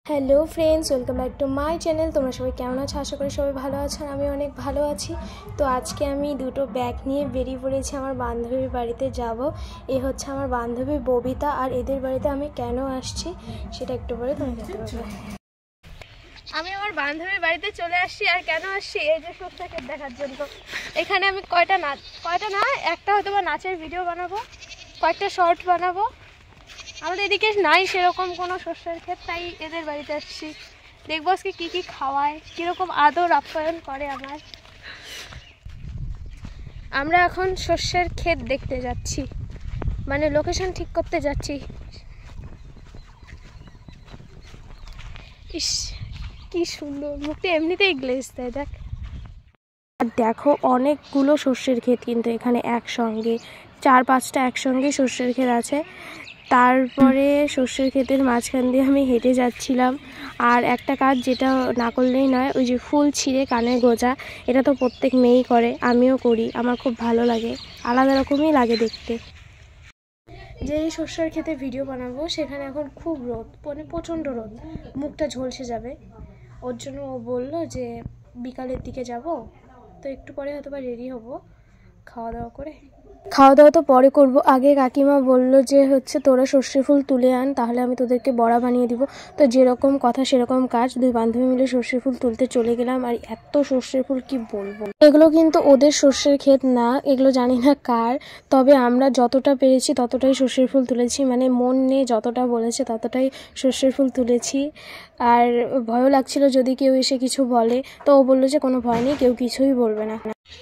Hello friends, welcome back to my channel. তোমরা সবাই কেমন আছো? আশা করি সবাই ভালো আছো, আর আমি অনেক ভালো আছি। তো আজকে আমি দুটো ব্যাগ নিয়ে বেরিয়ে পড়েছি আমার বান্ধবীর বাড়িতে যাব। এ হচ্ছে আমার বান্ধবী ববিতা, আর এদের বাড়িতে আমি কেন আসছি সেটা একটু পরে তোমরা জানতে পারবে। আমি আমার বান্ধবীর বাড়িতে চলে আসছি, আর কেন আসছি এই যে সরষেকে দেখার জন্য। এখানে আমি কয়টা না একটা হয়তো বা নাচের ভিডিও বানাবো, কয়েকটা শর্ট বানাবো। আমাদের এদিকে নাই সেরকম কোনো শস্যের ক্ষেত, তাই এদের বাড়িতে আসছি। দেখবো আজকে কী কী খাওয়ায়, কীরকম আদর আপ্যায়ন করে আমার। আমরা এখন শস্যের ক্ষেত দেখতে যাচ্ছি, মানে লোকেশন ঠিক করতে যাচ্ছি। ইস কি সুন্দর, মুখটা এমনিতেই গ্লেজ দেয় দেখ। আর দেখো অনেকগুলো শস্যের ক্ষেত, কিন্তু এখানে একসঙ্গে 4-5টা একসঙ্গে শস্যের ক্ষেত আছে। তারপরে শস্যের ক্ষেতের মাঝখান দিয়ে আমি হেঁটে যাচ্ছিলাম। আর একটা কাজ যেটা না করলেই নয়, ওই যে ফুল ছিঁড়ে কানে গোজা, এটা তো প্রত্যেক মেয়েই করে, আমিও করি। আমার খুব ভালো লাগে, আলাদা রকমই লাগে দেখতে। যে এই শস্যের ক্ষেতে ভিডিও বানাবো সেখানে এখন খুব রোদ, মানে প্রচণ্ড রোদ, মুখটা ঝলসে যাবে। ওর জন্য ও বললো যে বিকালের দিকে যাব, তো একটু পরে হয়তো বা রেডি হবো খাওয়া দাওয়া করে। খাওয়া দাওয়া তো পরে করব, আগে কাকিমা বললো যে তোরা সর্ষে ফুল তুলে আন, তাহলে আমি তোদেরকে বড়া বানিয়ে দিব। তো যেরকম কথা সেরকম কাজ, দুই বান্ধবী মিলে সর্ষে ফুল তুলতে চলে গেলাম। আর এত সর্ষের ফুল কি বলবো, এগুলো কিন্তু ওদের সর্ষের ক্ষেত না, এগুলো জানি না কার। তবে আমরা যতটা পেরেছি ততটাই সর্ষের ফুল তুলেছি, মানে মন নিয়ে যতটা বলেছে ততটাই সর্ষের ফুল তুলেছি। আর ভয়ও লাগছিল যদি কেউ এসে কিছু বলে, তো ও বললো যে কোনো ভয় নেই, কেউ কিছুই বলবে না।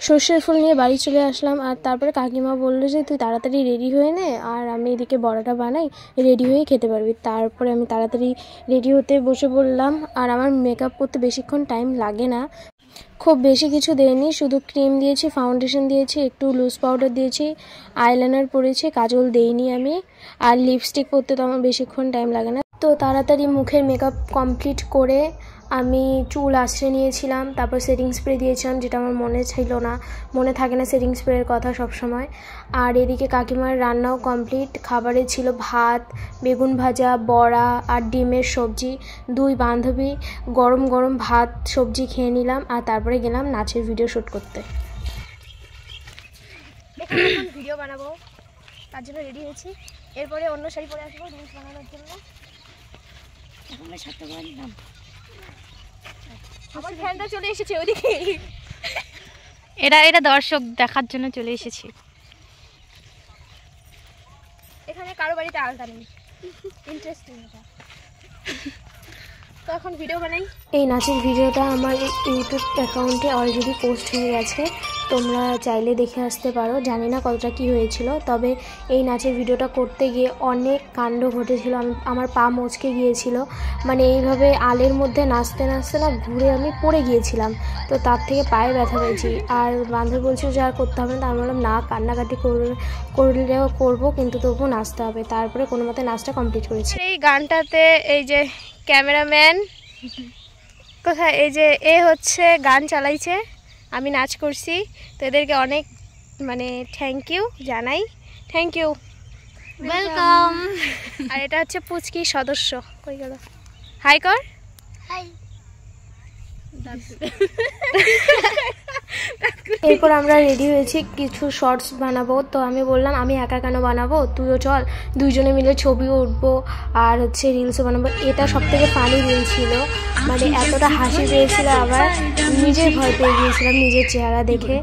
সর্ষের ফুল নিয়ে বাড়ি চলে আসলাম। আর তারপরে কাকিমা বললো যে তুই তাড়াতাড়ি রেডি হয়ে নে, আর আমি এদিকে বড়াটা বানাই, রেডি হয়ে খেতে পারবি। তারপরে আমি তাড়াতাড়ি রেডি হতে বসে পড়লাম। আর আমার মেকআপ করতে বেশিক্ষণ টাইম লাগে না, খুব বেশি কিছু দেয়নি, শুধু ক্রিম দিয়েছি, ফাউন্ডেশন দিয়েছি, একটু লুজ পাউডার দিয়েছি, আইলাইনার পরেছি, কাজল দেইনি আমি। আর লিপস্টিক পরতে তো আমার বেশিক্ষণ টাইম লাগে না। তো তাড়াতাড়ি মুখের মেকআপ কমপ্লিট করে আমি চুল আঁচড়ে নিয়েছিলাম, তারপর সেটিং স্প্রে দিয়েছিলাম, যেটা আমার মনে ছিল না, মনে থাকে না সেটিং স্প্রের কথা সব সময়। আর এদিকে কাকিমার রান্নাও কমপ্লিট, খাবারে ছিল ভাত, বেগুন ভাজা, বড়া আর ডিমের সবজি। দুই বান্ধবী গরম গরম ভাত সবজি খেয়ে নিলাম, আর তারপরে গেলাম নাচের ভিডিও শ্যুট করতে। ভিডিও বানাবো তার জন্য রেডি হয়েছি, এরপরে অন্য শাড়ি পরে আসবো রিলস বানানোর জন্য। আমার ফ্যানটা চলে এসেছে ওদিকে, এরা দর্শক দেখার জন্য চলে এসেছে। এখানে কারো বাড়িতে আলতা নেই, ইন্টারেস্টিং এটা। তো এখন ভিডিও বানাই। এই নাচের ভিডিওটা আমার ইউটিউব অ্যাকাউন্টে অলরেডি পোস্ট হয়ে গেছে, তোমরা চাইলে দেখে আসতে পারো। জানি না কতটা কি হয়েছিল, তবে এই নাচের ভিডিওটা করতে গিয়ে অনেক কাণ্ড ঘটেছিল। আমার পা মচকে গিয়েছিল, মানে এইভাবে আলের মধ্যে নাচতে নাচতে না ঘুরে আমি পড়ে গিয়েছিলাম, তো তার থেকে পায়ে ব্যথা পেয়েছি। আর বান্ধবী বলছিল যে আর করতে হবে না, আমি বললাম না, কান্নাকাটি করলেও করবো, কিন্তু তবুও নাচতে হবে। তারপরে কোনো মতে নাচটা কমপ্লিট করেছি। এই গানটাতে এই যে ক্যামেরাম্যান কোথায়, এই যে এ হচ্ছে গান চালাইছে, আমি নাচ করছি। তো এদেরকে অনেক মানে থ্যাংক ইউ জানাই, থ্যাংক ইউ, ওয়েলকাম। আর এটা হচ্ছে পুচকি সদস্য, কই গেল, হাই কর, হাই। এরপর আমরা রেডি হয়েছি, কিছু শর্টস বানাবো। তো আমি বললাম আমি একা কেন বানাবো, তুইও চল, দুইজনে মিলে ছবিও উঠবো আর রিলসও বানাবো। এটা সব থেকে ফানি রিল ছিল, মানে এতটা হাসি পেয়েছিল, আবার নিজের ভয় পেয়ে গিয়েছিলাম নিজের চেহারা দেখে।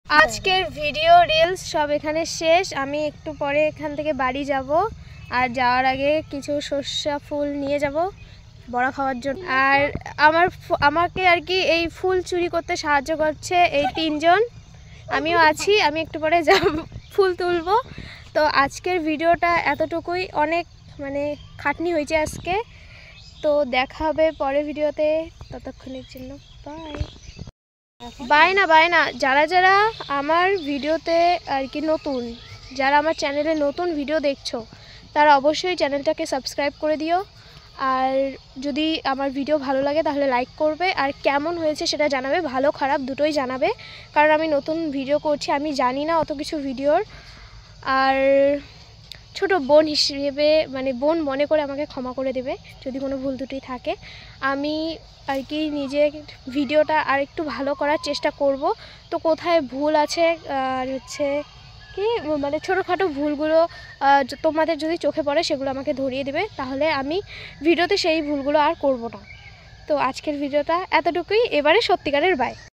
আজকের ভিডিও রিলস সব এখানে শেষ। আমি একটু পরে এখান থেকে বাড়ি যাব, আর যাওয়ার আগে কিছু সর্ষা ফুল নিয়ে যাব বড়া খাওয়ার জন্য। আর আমাকে আর কি এই ফুল চুরি করতে সাহায্য করছে এই 3 জন, আমিও আছি। আমি একটু পরে যাব ফুল তুলবো। তো আজকের ভিডিওটা এতটুকুই, অনেক মানে খাটনি হয়েছে আজকে। তো দেখা হবে পরের ভিডিওতে, ততক্ষণের জন্য বাই। বাই না, যারা যারা আমার ভিডিওতে আর কি নতুন, যারা আমার চ্যানেলে নতুন ভিডিও দেখছো তারা অবশ্যই চ্যানেলটাকে সাবস্ক্রাইব করে দিও। আর যদি আমার ভিডিও ভালো লাগে তাহলে লাইক করবে, আর কেমন হয়েছে সেটা জানাবে, ভালো খারাপ দুটোই জানাবে, কারণ আমি নতুন ভিডিও করছি, আমি জানি না অত কিছু ভিডিওর। আর ছোট বোন হিসেবে মানে বোন মনে করে আমাকে ক্ষমা করে দেবে যদি কোনো ভুল ত্রুটি থাকে। আমি আর কি নিজে ভিডিওটা আর একটু ভালো করার চেষ্টা করব। তো কোথায় ভুল আছে আর হচ্ছে কি মানে ছোটোখাটো ভুলগুলো তোমাদের যদি চোখে পড়ে সেগুলো আমাকে ধরিয়ে দেবে, তাহলে আমি ভিডিওতে সেই ভুলগুলো আর করব না। তো আজকের ভিডিওটা এতটুকুই, এবারে সত্যিকারের বাই।